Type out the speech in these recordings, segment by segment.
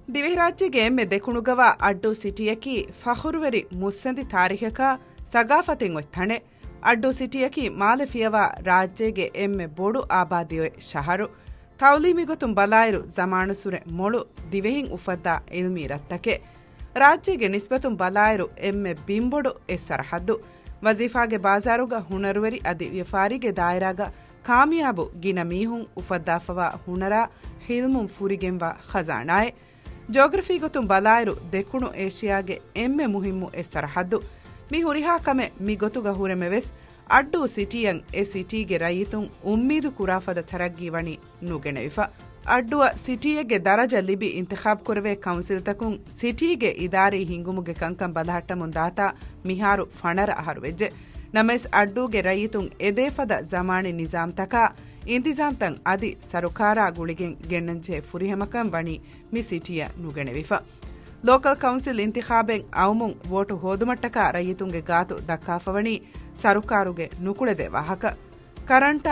ದಿವೆಹರಾಜ್ಯಗೆ ಎಮ್ಮೆ ದೆಕುಣುಗವ ಅಡ್ಡು ಸಿಟಿಯಕಿ ಫಹುರುವರಿ ಮುಸ್ಸಂದಿ ತಾರಿಖಕ ಸಗಾಫತೆಂ ಒತ್ತಣೆ ಅಡ್ಡು ಸಿಟಿಯಕಿ ಮಾಲೆಫಿಯವ ರಾಜ್ಯಗೆ ಎಮ್ಮೆ ಬೋಡು ಆಬಾದಿಯೊಯ್ ಶಹರು ತೌಲೀಮಿಗೊತುಂ ಬಲಾಯಿರು ಜಮಾನು ಸುರೆ ಮೊಳು ದಿವೆಹಿಂ ಉಫದ್ದ ಇಲ್ಮಿ ರತ್ತಕೆ ರಾಜ್ಯಗೆ ನಿಸ್ಬತುಂ ಬಲಾಯಿರು ಎಮ್ಮೆ ಬಿಂಬೊಡು ಎಸ್ಸರಹದ್ದು ವಜೀಫಾಗೆ ಬಾಜಾರುಗ ಹುಣರುವರಿ ಅದಿ ವ್ಯಫಾರಿಗೆ ದಾಯರಾಗ ಕಾಮಿಯಾಬು ಗಿನ ಮೀಹುಂ ಉಫದ್ದಾಫವ ಹುಣರ ಹಿಲ್ಮುಂ ಫುರಿಗೆಂವ ಖಜಾನಾಯೆ ಜೋಗ್ರಫಿ ಗೊತ್ತುಂ ಬಲಾಯಿರು ದೆಕುಣು ಏಷಿಯಾಗೆ ಎಮ್ಮೆ ಮುಹಿಮ್ಮು ಎಸ್ಸರಹದ್ದು ಮಿ ಹುರಿಹಾ ಕಮೆ ಮಿ ಗೊತುಗ ಹುರೆಮೆವೆಸ್ ಅಡ್ಡು ಸಿಟಿಯಂ ಎ ಸಿಟಿಗೆ ರೈತುಂ ಉಮ್ಮೀದು ಕುರಾಫದ ತರಗ್ಗಿ ವಣಿ ನುಗೆಣೆವಿಫ ಅಡ್ಡುವ ಸಿಟಿಯಗೆ ದರಜ ಲಿಬಿ ಇಂತಿಖಾಬ್ ಕುರವೆ ಕೌನ್ಸಿಲ್ ತಕುಂ ಸಿಟಿಗೆ ಇದಾರಿ ಹಿಂಗುಮುಗೆ ಕಂಕಂ ಬದಹಟ್ಟ ಮುಂದಾತ ಮಿಹಾರು ಫಣರ ಅಹರುವೆಜ್ಜೆ ನಮೆಸ್ ಅಡ್ಡುಗೆ ರೈತುಂ ಎದೇಫದ ಜಮಾನಿ ನಿಜಾಮ್ ತಕ ಇಂತಿಜಾಮ್ ತಂ ಅದಿ ಸರುಕಾರಾ ಗುಳಿಗೆಂ ಗೆಣ್ಣಂಚೆ ಫುರಿಹಮಕಂ ವಣಿ ಮಿ ಸಿಟಿಯ ನುಗೆಣೆವಿಫ ಲೋಕಲ್ ಕೌನ್ಸಿಲ್ ಇಂತಿಖಾಬೆಂ ಅವಮುಂ ವೋಟು ಹೋದುಮಟ್ಟಕ ರೈತುಂಗೆ ಗಾತು ದಕ್ಕಾಫವಣಿ ಸರುಕಾರುಗೆ ನುಕುಳೆದೆ ವಾಹಕ ಕರಂಟ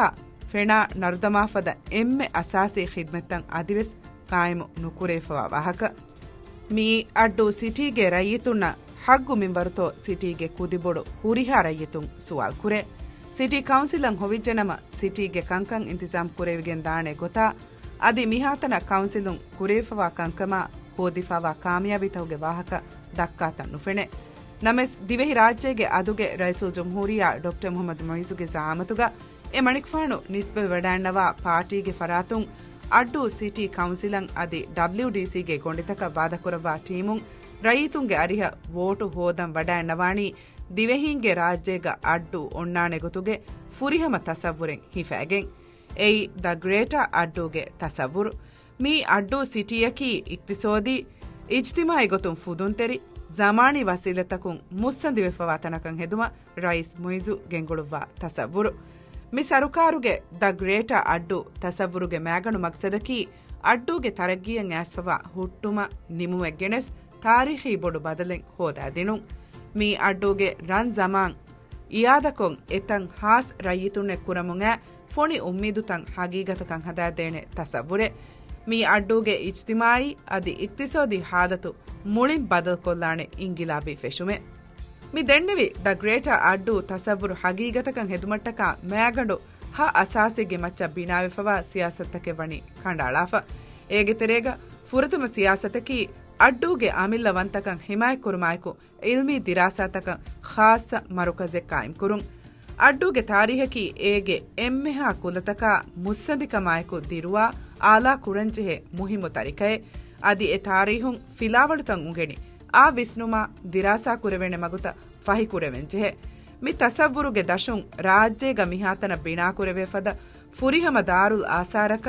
ಫೆಣಾ ನರ್ದಮಾಫದ ಎಮ್ಮೆ ಅಸಾಸಿ ಖಿದ್ಮೆತ್ತಂ ಅದಿವೆಸ್ ಕಾಯಮು ನುಕುರೇಫವ ವಾಹಕ ಮೀ ಅಡ್ಡು ಸಿಟಿಗೆ ರೈತುನ್ನ ಹಗ್ಗು ಮಿಂಬರುತೋ ಸಿಟಿಗೆ ಕುದಿಬೊಡು ಹುರಿಹಾ ರೈತುಂ ಸುವಾಲ್ ಕುರೆ ಸಿಟಿ ಕೌನ್ಸಿಲಂ ಹೊವಿಜ್ಜನಮ ಸಿಟಿಗೆ ಕಂಕಂ ಇಂತಿಜಾಮ್ ಕುರೇವಿಗೆನ್ ದಾಣೆ ಗೊತ್ತಾ ಅದಿ ಮಿಹಾತನ ಕೌನ್ಸಿಲುಂ ಕುರೇಫವಾ ಕಂಕಮ ಹೋದಿಫಾವಾ ಕಾಮಯಾಬಿತವುಗೆ ವಾಹಕ ದಕ್ಕಾತನ್ ನುಫೆಣೆ ನಮೆಸ್ ದಿವೆಹಿ ರಾಜ್ಯಗೆ ಅದುಗೆ ರೈಸುಲ್ ಜುಮ್ಹೂರಿಯಾ ಡಾಕ್ಟರ್ ಮೊಹಮ್ಮದ್ ಮೊಯಿಜುಗೆ ಜಾಮತುಗ ಎ ಮಣಿಕ್ಫಾಣು ನಿಸ್ಬೆ ವಡಾಣ್ಣವಾ ಪಾರ್ಟಿಗೆ ಫರಾತುಂ ಅಡ್ಡು ಸಿಟಿ ಕೌನ್ಸಿಲಂ ಅದಿ WDCಗೆ ಗೊಂಡಿತಕ ಬಾದಕುರವಾ ಟೀಮುಂ ರೈತುಂಗೆ ಅರಿಹ ವೋಟು ಹೋದಂ ವಡಾಣ್ಣವಾಣಿ ದಿವೆಹಿಂಗೆ ರಾಜ್ಯಗ ಅಡ್ಡು ಒಣ್ಣಾಣೆ ಗೊತುಗೆ ಫುರಿಹಮ ತಸವ್ವುರೆಂ ಹಿಫಾಗೆಂ ಎಯಿ ದ ಗ್ರೇಟರ್ ಅಡ್ಡುಗೆ ತಸವ್ವುರು ಮೀ ಅಡ್ಡು ಸಿಟಿಯಕಿ ಇಕ್ತಿಸೋದಿ ಇಜ್ತಿಮಾಯಿ ಗೊತುಂ ಫುದುಂತೆರಿ ಜಮಾನಿ ವಸೀಲತಕುಂ ಮುಸ್ಸಂದಿವೆಫವಾ ತನಕಂ ಹೆದುಮ ರೈಸ್ ಮೊಯ್ಜು ಗೆಂಗುಳುವ್ವಾ ತಸವ್ವುರು ಮಿ ಸರುಕಾರುಗೆ the greater Addu ತಸವ್ವುರುಗೆ ಮ್ಯಾಗಣು ಮಕ್ಸದಕಿ ಅಡ್ಡುಗೆ ತರಗ್ಗಿಯಂ ಆಸ್ಫವಾ ಹುಟ್ಟುಮ ನಿಮುವೆಗ್ಗೆಣೆಸ್ ತಾರೀಖಿ ಬೊಡು ಬದಲೆಂ ಹೋದಾದಿನುಂ me ಅಡ್ಡುಗೆ run ಜಮಾನ್ ಇಯಾದಕೊಂ ಎತಂ ಹಾಸ್ ರೈಯಿತುಣ್ಣೆ ಕುರಮುಂಗ ಫೊಣಿ ಉಮ್ಮೀದು ತಂ ಹಗೀಗತಕಂ ಹದಾದೇಣೆ ತಸವ್ವುರೆ ಮೀ ಅಡ್ಡುಗೆ ಇಜ್ತಿಮಾಯಿ ಅದಿ ಇಕ್ತಿಸೋದಿ ಹಾದತು ಮುಳಿಂ ಬದಲ್ ಕೊಲ್ಲಾಣೆ ಇಂಗಿಲಾಬಿ ಫೆಶುಮೆ ಮಿ ದೆಣ್ಣೆವಿ ದ ಗ್ರೇಟರ್ ಅಡ್ಡು ತಸವ್ವುರು ಹಗೀಗತಕಂ ಹೆದುಮಟ್ಟಕ ಮ್ಯಾಗಂಡು ಹ ಅಸಾಸಿಗೆ ಮಚ್ಚ ಬಿನಾವೆಫವಾ ಸಿಯಾಸತ್ತಕ್ಕೆ ವಣಿ ಕಂಡಾಳಾಫ ಏಗೆ ತೆರೇಗ ಫುರತಮ ಸಿಯಾಸತಕಿ ಅಡ್ಡುಗೆ ಆಮಿಲ್ಲವಂತಕಂ ಹಿಮಾಯ್ ಕುರುಮಾಯ್ಕು ಇಲ್ಮಿ ದಿರಾಸಾತಕಂ ಖಾಸ ಮರುಕಜೆ ಕಾಯಿಂ ಕುರುಂ ಅಡ್ಡುಗೆ ತಾರೀಹಕಿ ಏಗೆ ಎಮ್ಮೆಹ ಕುಲತಕ ಮುಸ್ಸಂದಿಕಮಾಯ್ಕು ದಿರುವಾ ಆಲಾ ಕುರಂಜೆಹೆ ಮುಹಿಮು ತರಿಕಯೆ ಅದಿ ಎ ತಾರೀಹುಂ ಫಿಲಾವಳುತಂ ಉಗೆಣಿ ಆ ವಿಸ್ನುಮಾ ದಿರಾಸಾ ಕುರವೆಣೆ ಮಗುತ ಫಹಿ ಕುರವೆಂಜೆಹೆ ಮಿ ತಸವ್ವುರುಗೆ ದಶುಂ ರಾಜ್ಯೇಗ ಮಿಹಾತನ ಬಿಣಾ ಕುರವೆಫದ ಫುರಿಹಮ ದಾರುಲ್ ಆಸಾರಕ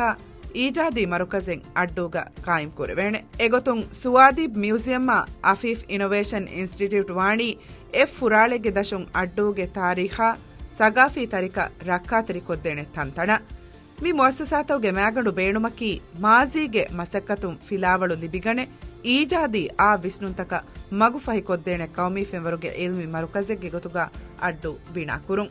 ಈಜಾದಿ ಮರುಕಜೆಂ ಅಡ್ಡುಗ ಕಾಯಿಂ ಕುರವೆಣೆ ಎಗೊತುಂ ಸುವಾದೀಬ್ ಮ್ಯೂಸಿಯಮ್ಮ ಅಫೀಫ್ ಇನೋವೇಷನ್ ಇನ್ಸ್ಟಿಟ್ಯೂಟ್ ವಾಣಿ ಎಫ್ ಫುರಾಳೆಗೆ ದಶುಂ ಅಡ್ಡುಗೆ ತಾರೀಖ ಸಗಾಫಿ ತರಿಕ ರಕ್ಕಾತರಿ ಕೊದ್ದೇಣೆ ತಂತಣ ಮಿ ಮೊಸ್ಸಸಾತವ್ಗೆ ಮ್ಯಾಗಂಡು ಬೇಣುಮಕಿ ಮಾಜೀಗೆ ಮಸಕ್ಕತುಂ ಫಿಲಾವಳು ಲಿಬಿಗಣೆ ಈಜಾದಿ ಆ ವಿಸ್ನುಂತಕ ಮಗು ಫಹಿ ಕೊದ್ದೇಣೆ ಕೌಮಿ ಫೆಂವರುಗೆ ಇಲ್ಮಿ ಮರುಕಜೆಗೆ ಗೊತುಗ ಅಡ್ಡು ಬಿಣಾ ಕುರುಂ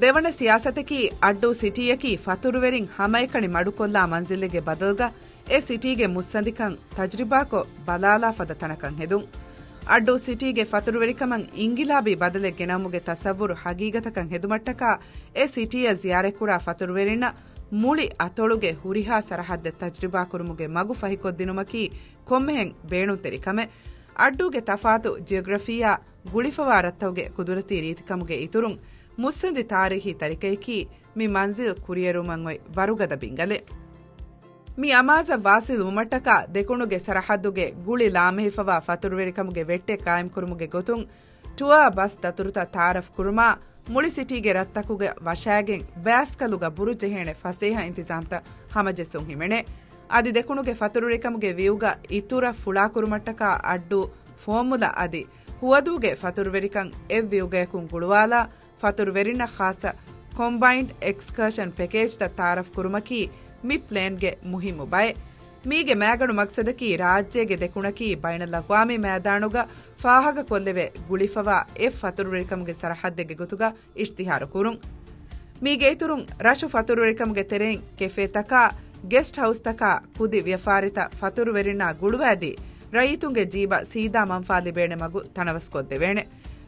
ದೇವಣ ಸಿಯಾಸತಕಿ ಅಡ್ಡು ಸಿಟಿಯಕಿ ಫತುರುವೆರಿಂ ಹಮೈಕಣಿ ಮಡುಕೊಲ್ಲಾ ಮಂಜಿಲ್ಲೆಗೆ ಬದಲ್ಗ ಎ ಸಿಟಿಗೆ ಮುಸ್ಸಂದಿಕಂ ತಜ್ರಿಬಾಕೊ ಬಲಾಲಾ ಫದ ತನಕಂ ಹೆದುಂ ಅಡ್ಡು ಸಿಟಿಗೆ ಫತುರುವೆರಿಕಮಂ ಇಂಗಿಲಾಬಿ ಬದಲೆ ಗೆಣಮುಗೆ ತಸವ್ವುರು ಹಗೀಗತಕಂ ಹೆದುಮಟ್ಟಕ ಎ ಸಿಟಿಯ ಜಿಯಾರೆಕುಡ ಫತುರುವೆರಿನ ಮುಳಿ ಅತೊಳುಗೆ ಹುರಿಹಾ ಸರಹದ್ದೆ ತಜ್ರಿಬಾ ಕುರುಮುಗೆ ಮಗು ಫಹಿಕೊದ್ದಿನುಮಕಿ ಕೊಮ್ಮೆಹೆಂ ಬೇಣುಂತೆರಿಕಮೆ ಅಡ್ಡುಗೆ ತಫಾತು ಜಿಯೋಗ್ರಫಿಯಾ ಗುಳಿಫವಾ ರತ್ತವ್ಗೆ ಕುದುರತಿ ರೀತಿಕಮುಗೆ ಇತುರುಂ ಮುಸ್ಸಂದಿ ತಾರೀಹಿ ತರಿಕೈಕಿ ಮಿ ಮಂಜಿಲ್ ಕುರಿಯರುಮಂಗೊಯ್ ಬರುಗದ ಬಿಂಗಲೆ ಮಿ ಅಮಾಜ ವಾಸಿಲ್ ಉಮಟ್ಟಕ ದೆಕುಣುಗೆ ಸರಹದ್ದುಗೆ ಗುಳಿ ಲಾಮೆಹಿಫವಾ ಫತುರುವೆರಿಕಮುಗೆ ವೆಟ್ಟೆ ಕಾಯಂ ಕುರುಮುಗೆ ಗೊತುಂ ಟುವಾ ಬಸ್ ದತುರುತ ತಾರಫ್ ಕುರುಮಾ ಮುಳಿ ಸಿಟಿಗೆ ರತ್ತಕುಗೆ ವಶಾಗೆಂ ಬ್ಯಾಸ್ಕಲುಗ ಬುರುಜೆಹೆಣೆ ಫಸೇಹ ಇಂತಿಜಾಮ್ತ ಹಮಜೆಸುಂ ಹಿಮೆಣೆ ಅದಿ ದೆಕುಣುಗೆ ಫತುರುವೆರಿಕಮುಗೆ ವಿಯುಗ ಇತುರ ಫುಳಾ ಕುರುಮಟ್ಟಕ ಅಡ್ಡು ಫೋಮುಲ ಅದಿ ಹುವದೂಗೆ ಫತುರುವೆರಿಕಂ ಎವ್ ವಿಯುಗಯಕುಂ ಗುಳುವಾಲ ಫತುರುವೆರಿನ ಖಾಸ ಕಂಬೈನ್ಡ್ ಎಕ್ಸ್ಕರ್ಷನ್ ಪ್ಯಾಕೇಜ್ ದ ತಾರಫ್ ಕುರುಮಕಿ ಮಿ ಪ್ಲೇನ್ಗೆ ಮುಹಿಮು ಬಯ ಮೀಗೆ ಮ್ಯಾಗಣು ಮಕ್ಸದಕಿ ರಾಜ್ಯಗೆ ದೆಕುಣಕಿ ಬೈನಲ್ ಅಕ್ವಾಮಿ ಮ್ಯಾದಾಣುಗ ಫಾಹಗ ಕೊಲ್ಲೆವೆ ಗುಳಿಫವಾ ಎಫ್ ಫತುರುರಿಕಮ್ಗೆ ಸರಹದ್ದೆಗೆ ಗೊತುಗ ಇಷ್ತಿಹಾರ ಕುರುಂ ಮೀಗೆ ಇತುರುಂ ರಶು ಫತುರುರಿಕಮ್ಗೆ ತೆರೆಂ ಕೆಫೆ ತಕ ಗೆಸ್ಟ್ ಹೌಸ್ ತಕ ಕುದಿ ವ್ಯಫಾರಿತ ಫತುರು ವೆರಿನ ಗುಳುವಾದಿ ರೈತುಂಗೆ ಜೀಬ ಸೀದಾ ಮಂಫಾಲಿ ಬೇಣೆ ಮಗು ತನವಸ್ಕೊದ್ದೆವೇಣೆ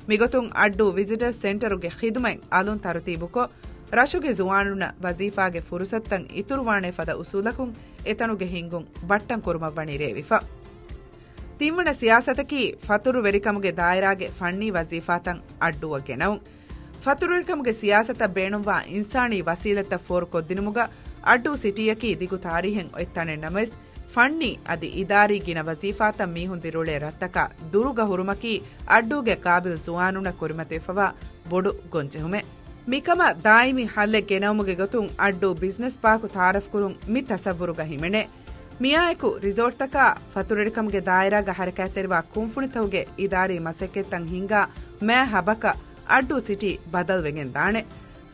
ಮಿಗೊತುಂ ಅಡ್ಡು ವಿಸಿಟರ್ಸ್ ಸೆಂಟರುಗೆ ಖಿದುಮೈ ಅಲುನ್ ತರುತೀಬುಕೊ ರಶುಗೆ ಜುವಾನುನ ವಜೀಫಾಗೆ ಫುರುಸತ್ತಂ ಇತುರುವಾಣೆ ಫದ ಉಸೂಲಕುಂ ಎತನುಗೆ ಹಿಂಗುಂ ಬಟ್ಟಂ ಕುರುಮವ್ವಣಿ ರೇವಿಫ ತಿಮ್ಮಣ ಸಿಯಾಸತಕಿ ಫತುರು ವೆರಿಕಮುಗೆ ದಾಯರಾಗೆ ಫಣ್ಣಿ ವಜೀಫಾತಂ ಅಡ್ಡುವಗೆನವು ಫತುರು ವೆರಿಕಮುಗೆ ಸಿಯಾಸತ ಬೇಣುವಾ ಇನ್ಸಾನಿ ವಸೀಲತ ಫೋರ್ ಕೊದ್ದಿನುಮುಗ ಅಡ್ಡು ಸಿಟಿಯಕಿ ದಿಗು ತಾರೀಹೆಂ ಎತ್ತಣೆ ನಮೆಸ್ ಫಣ್ಣಿ ಅದಿ ಇದಾರಿಗಿನ ವಜೀಫಾತ ಮೀಹುಂದಿರುಳೆ ರತ್ತಕ ದುರುಗ ಹುರುಮಕಿ ಅಡ್ಡುಗೆ ಕಾಬಿಲ್ ಜುವಾನುನ ಕುರಿಮತೆಫವ ಬೊಡು ಗೊಂಚೆಹುಮೆ ಮಿಕಮ ದಾಯಿಮಿ ಹಲ್ಲೆ ಗೆನವುಮುಗೆ ಗೊತುಂ ಅಡ್ಡು ಬಿಸ್ನೆಸ್ ಪಾಕು ತಾರಫ್ ಕುರುಂ ಮಿ ತಸವ್ವುರುಗ ಹಿಮೆಣೆ ಮಿಯಾಯಕು ರಿಸೋರ್ಟ್ ತಕ ಫತುರೆಡಿಕಮ್ಗೆ ದಾಯರಾಗ ಹರಕಾತೆರುವ ಕುಂಫುಣಿತವುಗೆ ಇದಾರಿ ಮಸೆಕೆತ್ತಂ ಹಿಂಗಾ ಮೇ ಹಬಕ ಅಡ್ಡು ಸಿಟಿ ಬದಲ್ವೆಗೆನ್ ದಾಣೆ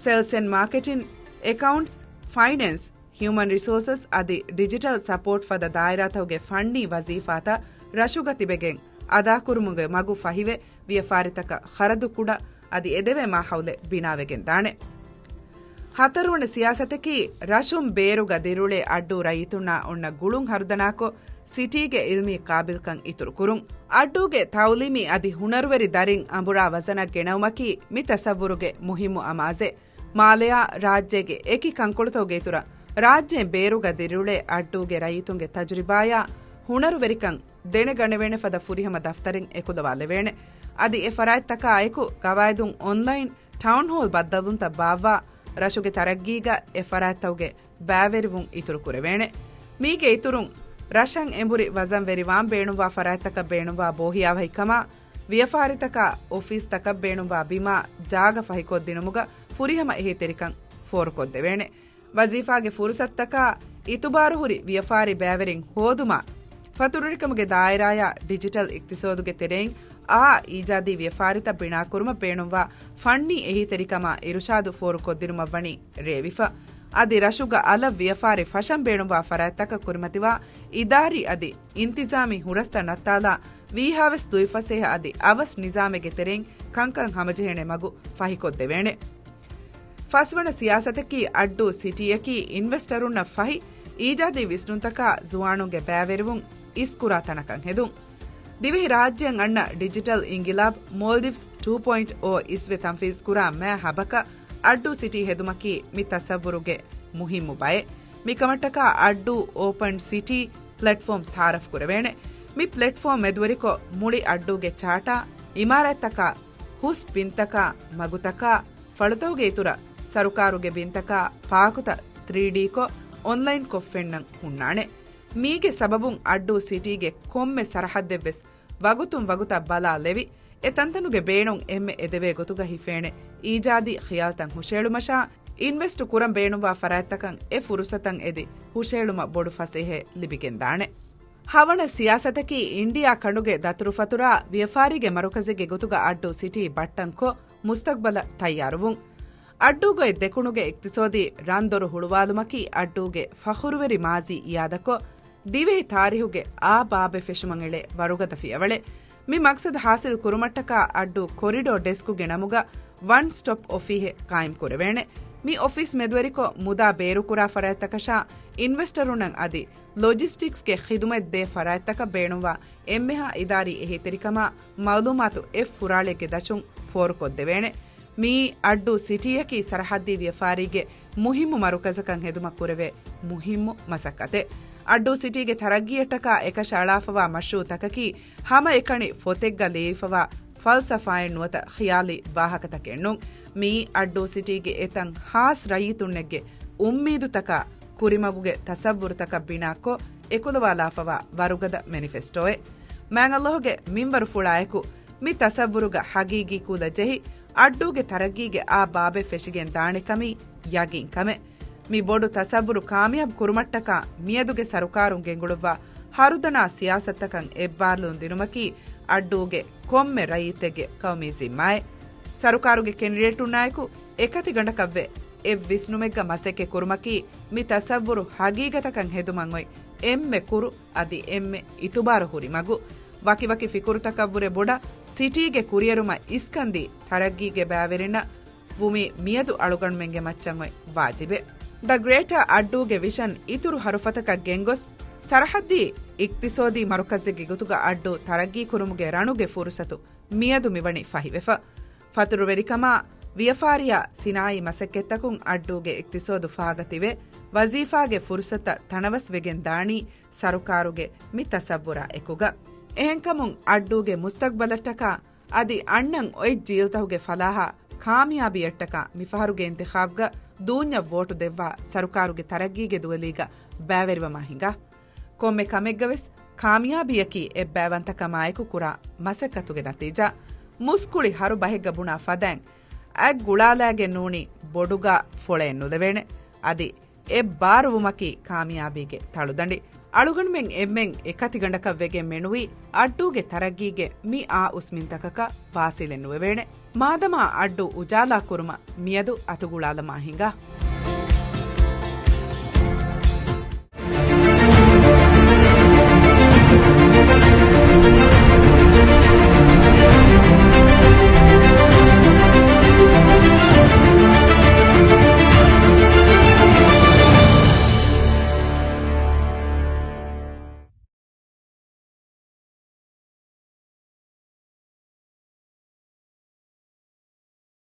sales and marketing accounts finance human resources ಅದಿ ಡಿಜಿಟಲ್ ಸಪೋರ್ಟ್ ಫದ ದಾಯರಾತವುಗೆ ಫಣ್ಣಿ ವಜೀಫಾತ ರಶುಗ ತಿಬೆಗೆನ್ ಅದಾಕುರುಮುಗೆ ಮಗು ಫಹಿವೆ ವ್ಯಫಾರಿತಕ ಖರದು ಕುಡ ಅದಿ ಎದೆವೆ ಮಾಹೌಲೆ ಬಿನಾವೆಗೆನ್ ದಾಣೆ ಹತರುವಣ ಸಿಯಾಸತಕಿ ರಶುಂ ಬೇರುಗ ದಿರುಳೆ ಅಡ್ಡು ರೈತುಣ್ಣ ಉಣ್ಣ ಗುಳುಂ ಹರ್ದನಾಕೊ ಸಿಟಿಗೆ ಇಲ್ಮಿ ಕಾಬಿಲ್ಕಂ ಇತುರು ಕುರುಂ ಅಡ್ಡುಗೆ ತೌಲಿಮಿ ಅದಿ ಹುಣರ್ವೆರಿ ದರಿಂ ಅಂಬುರಾ ವಸನ ಗೆಣವಮಕಿ ಮಿ ತಸವ್ವುರುಗೆ ಮುಹಿಮ್ಮು ಅಮಾಜೆ ಮಾಲೆಯ ರಾಜ್ಯಗೆ ಏಕಿ ಕಂಕೊಳುತವುಗೆ ಇತುರ ರಾಜ್ಯ ಬೇರುಗ ದಿರುಳೆ ಅಡ್ಡುಗೆ ರೈತುಂಗೆ ತಜುರಿಬಾಯ ಹುಣರುವೆರಿಕಂ ದೆಣೆಗಣೆವೇಣೆ ಫದ ಫುರಿಹಮ ದಫ್ತರಿಂ ಎಕುದವಾಲೆವೇಣೆ ಅದಿ ಎ ಫರಾಯ್ತಕ ಆಯಕು ಗವಾಯ್ದುಂ ಆನ್ಲೈನ್ ಟೌನ್ ಹಾಲ್ ಬದ್ದವುಂತ ಬಾವ್ವಾ ರಶುಗೆ ತರಗ್ಗೀಗ ಎ ಫರಾಯ್ತವುಗೆ ಬ್ಯಾವೆರಿವುಂ ಇತುರು ಕುರೆವೇಣೆ ಮೀಗೆ ಇತುರುಂ ರಶಂ ಎಂಬುರಿ ವಜಂ ವೆರಿವಾಂ ಬೇಣುವಾ ಫರಾಯ್ತಕ ಬೇಣುವಾ ಬೋಹಿಯಾವ ಹಿಕಮ ವ್ಯಫಾರಿತಕ ಆಫೀಸ್ ತಕ ಬೇಣುವಾ ಬಿಮಾ ಜಾಗ ಫಹಿಕೊದ್ದಿನುಮುಗ ಫುರಿಹಮ ಎಹಿ ತೆರಿಕಂ ಫೋರ್ಕೊದ್ದೆವೇಣೆ ವಜೀಫಾಗೆ ಫುರುಸತ್ತಕ ಇತುಬಾರು ಹುರಿ ವ್ಯಫಾರಿ ಬ್ಯಾವೆರಿಂ ಹೋದುಮ ಫತುರುರಿಕಮುಗೆ ದಾಯರಾಯ ಡಿಜಿಟಲ್ ಇಕ್ತಿಸೋದುಗೆ ತೆರೆಯಿಂ ಆ ಈಜಾದಿ ವ್ಯಫಾರಿತ ಬಿಣಾ ಕುರುಮ ಬೇಣುವಾ ಫಣ್ಣಿ ಎಹಿ ತೆರಿಕಮ ಇರುಷಾದು ಫೋರು ಕೊದ್ದಿರುಮವ್ವಣಿ ರೇವಿಫ ಅದಿ ರಶುಗ ಅಲ ವ್ಯಫಾರಿ ಫಶಂ ಬೇಣುವಾ ಫರಾಯ್ತಕ ಕುರುಮತಿವಾ ಇದಾರಿ ಅದಿ ಇಂತಿಜಾಮಿ ಹುರಸ್ತ ನತ್ತಾಲ ವೀಹಾವೆಸ್ ದುಯಿಫಸೇಹ ಅದಿ ಅವಸ್ ನಿಜಾಮೆಗೆ ತೆರೆಯಿಂ ಕಂಕಂ ಹಮಜೆಹೆಣೆ ಮಗು ಫಹಿಕೊದ್ದೆವೇಣೆ ಫಸ್ವಣ ಸಿಯಾಸತಕಿ ಅಡ್ಡು ಸಿಟಿಯಕಿ ಇನ್ವೆಸ್ಟರುನ್ನ ಫಹಿ ಈಜಾದಿ ವಿಸ್ನುಂತಕ ಜುವಾಣುಗೆ ಬ್ಯಾವೆರುವುಂ ಇಸ್ಕುರಾ ತನಕಂ ಹೆದುಂ ದಿವಿಹಿ ರಾಜ್ಯಂ ಅಣ್ಣ ಡಿಜಿಟಲ್ ಇಂಗಿಲಾಬ್ ಮೋಲ್ದಿವ್ಸ್ 2.0 ಇಸ್ವೆ ತಂಫೀಸ್ ಕುರಾ ಮೇ ಹಬಕ ಅಡ್ಡು ಸಿಟಿ ಹೆದುಮಕಿ ಮಿ ತಸವ್ವುರುಗೆ ಮುಹಿಮ್ಮು ಬಯೆ ಮಿ ಕಮಟ್ಟಕ ಅಡ್ಡು ಓಪನ್ ಸಿಟಿ ಪ್ಲಾಟ್ಫಾರ್ಮ್ ತಾರಫ್ ಕುರವೇಣೆ ಮಿ ಪ್ಲಾಟ್ಫಾರ್ಮ್ ಮೆದುವರಿಕೊ ಮುಳಿ ಅಡ್ಡುಗೆ ಚಾಟ ಇಮಾರತ್ತಕ ಹುಸ್ ಬಿಂತಕ ಮಗುತಕ ಫಳತವುಗೆ ಇತುರ ಸರುಕಾರುಗೆ ಬಿಂತಕ ಪಾಕುತ 3D ಕೊ ಆನ್ಲೈನ್ ಕೊಫ್ಫೆಣ್ಣಂ ಹುಣ್ಣಾಣೆ ಮೀಗೆ ಸಬಬುಂ ಅಡ್ಡು ಸಿಟಿಗೆ ಕೊಮ್ಮೆ ಸರಹದ್ದೆವ್ವೆಸ್ ವಗುತುಂ ವಗುತ ಬಲಾ ಲೆವಿ ಎ ತಂತನುಗೆ ಬೇಣುಂ ಎಮ್ಮೆ ಎದೆವೆ ಗೊತುಗ ಹಿಫೇಣೆ ಈಜಾದಿ ಖಿಯಾಲ್ತಂ ಹುಶೇಳುಮಶಾ ಇನ್ವೆಸ್ಟು ಕುರಂ ಬೇಣುವಾ ಫರಾಯ್ತಕಂ ಎ ಫುರುಸತಂ ಎದಿ ಹುಶೇಳುಮ ಬೊಡು ಫಸೆಹೆ ಲಿಬಿಗೆಂದಾಣೆ ಹವಣ ಸಿಯಾಸತಕಿ ಇಂಡಿಯಾ ಕಣುಗೆ ದತುರು ಫತುರ ವ್ಯಫಾರಿಗೆ ಮರುಕಜೆಗೆ ಗೊತುಗ ಅಡ್ಡು ಸಿಟಿ ಬಟ್ಟಂಕೊ ಮುಸ್ತಕ್ಬಲ ತಯ್ಯಾರುವುಂ ಅಡ್ಡೂಗೆ ದೆಕುಣುಗೆ ಇಕ್ತಿಸೋದಿ ರಂದೊರು ಹುಳುವಾಲುಮಕಿ ಅಡ್ಡೂಗೆ ಫಹುರುವೆರಿ ಮಾಜಿ ಯಾದಕೊ ದಿವೆ ತಾರಿಹುಗೆ ಆ ಬಾಬೆ ಫೆಶುಮಂಗೆಳೆ ವರುಗದ ಫಿಯವಳೆ ಮಿ ಮಕ್ಸದ್ ಹಾಸಿಲ್ ಕುರುಮಟ್ಟಕ ಅಡ್ಡು ಕೊರಿಡೋರ್ ಡೆಸ್ಕುಗೆ ನಮುಗ ಒನ್ ಸ್ಟಾಪ್ ಒಫಿಹೆ ಕಾಯಂ ಕುರವೇಣೆ ಮಿ ಆಫೀಸ್ ಮೆದುವರಿಕೊ ಮುದಾ ಬೇರು ಕುರಾ ಫರಾಯ್ತಕಶಾ ಇನ್ವೆಸ್ಟರುನಂ ಅದಿ ಲೊಜಿಸ್ಟಿಕ್ಸ್ಗೆ ಖಿದುಮೆತ್ they ಫರಾಯ್ತಕ ಬೇಣುವಾ ಎಮ್ಮೆಹ ಇದಾರಿ ಎಹಿ ತೆರಿಕಮ ಮೌಲೂಮಾತು F ಫುರಾಳೆಗೆ ದಚುಂ four ಕೊದ್ದೆವೇಣೆ me Addu ಸಿಟಿಯಕಿ ಸರಹದ್ದಿ ವ್ಯಫಾರಿಗೆ ಮುಹಿಮ್ಮು ಮರುಕಜಕಂ ಹೆದುಮ ಕುರವೆ ಮುಹಿಮ್ಮು ಮಸಕ್ಕತೆ ಅಡ್ಡು ಸಿಟಿಗೆ ತರಗ್ಗಿಯಟಕ ಎಕ ಶಾಳಾಫವಾ ಮಶ್ರೂ ತಕಕಿ ಹಮ ಎಕಣಿ ಫೊತೆಗ್ಗ ಲೇಫವಾ ಫಲ್ಸಫಾಯನ್ ನುವತ ಖಿಯಾಲಿ ವಾಹಕತಕೆಣ್ಣು ಮೀ ಅಡ್ಡು ಸಿಟಿಗೆ ಎತಂ ಹಾಸ್ ರಯೀತುಣ್ಣೆಗ್ಗೆ ಉಮ್ಮೀದು ತಕ ಕುರಿಮಗುಗೆ ತಸವ್ವುರು ತಕ ಬಿಣಾಕೊ ಎಕುಲವಾಲಾಫವಾ ವರುಗದ ಮೆನಿಫೆಸ್ಟೋಯೆ ಮ್ಯಾಂಗಲ್ಲೋಗೆ ಮಿಂವರು ಫುಳಾಯಕು ಮಿ ತಸವ್ವುರುಗ ಹಗೀಗಿ ಕೂಲ ಜೆಹಿ ಅಡ್ಡೂಗೆ ತರಗ್ಗಿಗೆ ಆ ಬಾಬೆ ಫೆಶಿಗೆನ್ ದಾಣೆ ಕಮಿ ಯಗಿನ್ ಕಮೆ ಮಿ ಬೊಡು ತಸವ್ವುರು ಕಾಮಿಯಾಬ್ ಕುರುಮಟ್ಟಕ ಮಿಯದುಗೆ ಸರುಕಾರುಂ ಗೆಂಗುಳುವ ಹರುದನಾ ಸಿಯಾಸತ್ತಕಂ ಎಬ್ಬಾರ್ಲುನ್ ದಿನುಮಕಿ ಅಡ್ಡೂಗೆ ಕೊಮ್ಮೆ ರೈತೆಗೆ ಕೌಮೀಸಿ ಮಾಯೆ ಸರುಕಾರುಗೆ ಕೆಂಡಿಡೇಟು ನಾಯಕು ಎಕತಿ ಗಂಡಕವ್ವೆ ಎವ್ ವಿಸ್ನುಮೆಗ್ಗ ಮಸೆಕೆ ಕುರುಮಕಿ ಮಿ ತಸವ್ವುರು ಹಗೀಗತಕಂ ಹೆದುಮಂಗೊಯ್ ಎಮ್ಮೆ ಕುರು ಅದಿ ಎಮ್ಮೆ ಇತುಬಾರು ಹುರಿ ಮಗು ವಕಿ ವಕಿ ಫಿಕುರುತಕವ್ವುರೆ ಬೊಡ ಸಿಟಿಗೆ ಕುರಿಯರುಮ ಇಸ್ಕಂದಿ ತರಗ್ಗಿಗೆ ಬ್ಯಾವೆರಿನ ಭೂಮಿ ಮಿಯದು ಅಳುಗಣ್ಮೆಂಗೆ ಮಚ್ಚಂಗೊಯ್ ವಾಜಿಬೆ the greater ಅಡ್ಡೂಗೆ vision ಇತುರು ಹರುಫತಕ ಗೆಂಗೊಸ್ ಸರಹದ್ದಿ ಇಕ್ತಿಸೋದಿ ಮರುಕಜ್ಜೆಗೆ ಗುತುಗ Addu ತರಗ್ಗಿ ಕುರುಮುಗೆ ರಣುಗೆ ಫುರುಸತು ಮಿಯದು ಮಿವಣಿ ಫಹಿವೆಫ ಫತುರು ವೆರಿಕಮ ವಿಯಫಾರಿಯ Sinai ಮಸಕ್ಕೆತ್ತಕುಂ ಅಡ್ಡೂಗೆ ಇಕ್ತಿಸೋದು ಫಾಗತಿವೆ ವಜೀಫಾಗೆ ಫುರುಸತ ತಣವಸ್ ವೆಗೆನ್ ದಾಣಿ ಸರುಕಾರುಗೆ ಮಿ ತಸವ್ವುರ ಎಕುಗ ಎಹೆಂಕಮುಂ ಅಡ್ಡೂಗೆ ಮುಸ್ತಕ್ಬಲಟ್ಟಕ ಅದಿ ಅಣ್ಣಂ ಒಯ್ ಜೀಲ್ತಹುಗೆ ಫಲಾಹ ಕಾಮಿಯಾಬಿಯಟ್ಟಕ ಮಿಫಹರುಗೆ ಇಂತಿಖಾಬ್ಗ ದೂನ್ಯ ವೋಟು ದೆವ್ವ ಸರುಕಾರುಗೆ ತರಗ್ಗಿಗೆ ದುವಲೀಗ ಬ್ಯಾವೆರಿವ ಮಹಿಂಗ ಕೊಮ್ಮೆ ಕಮೆಗ್ಗವೆಸ್ ಕಾಮಿಯಾಬಿಯಕಿ ಎಬ್ಬಾವಂತಕ ಮಾಯಕು ಕುರ ಮಸಕತುಗೆ ನತೀಜ ಮುಸ್ಕುಳಿ ಹರು ಬಹೆಗ್ಗ ಬುಣ ಫದ್ಯಾಂಗ್ ಅಗ್ ಗುಳಾಲಾಗೆ ನೂಣಿ ಬೊಡುಗ ಫೊಳೆ ಎನ್ನುದವೇಣೆ ಅದಿ ಬಾರುವುಮಕಿ ಕಾಮಿಯಾಬಿಗೆ ತಳುದಂಡಿ ಅಳುಗಣ್ಮೆಂ ಎಮ್ಮೆಂ ಎಕತಿಗಂಡಕವ್ವೆಗೆ ಮೆಣುವಿ ಅಡ್ಡೂಗೆ ತರಗ್ಗೀಗೆ ಮಿ ಆ ಉಸ್ಮಿಂತಕಕ ವಾಸಿಲೆನ್ನುವೆವೇಣೆ ಮಾದಮ ಅಡ್ಡು ಉಜಾಲಾ ಕುರುಮ ಮಿಯದು ಅತುಗುಳಾಲ ಮಾಹಿಂಗ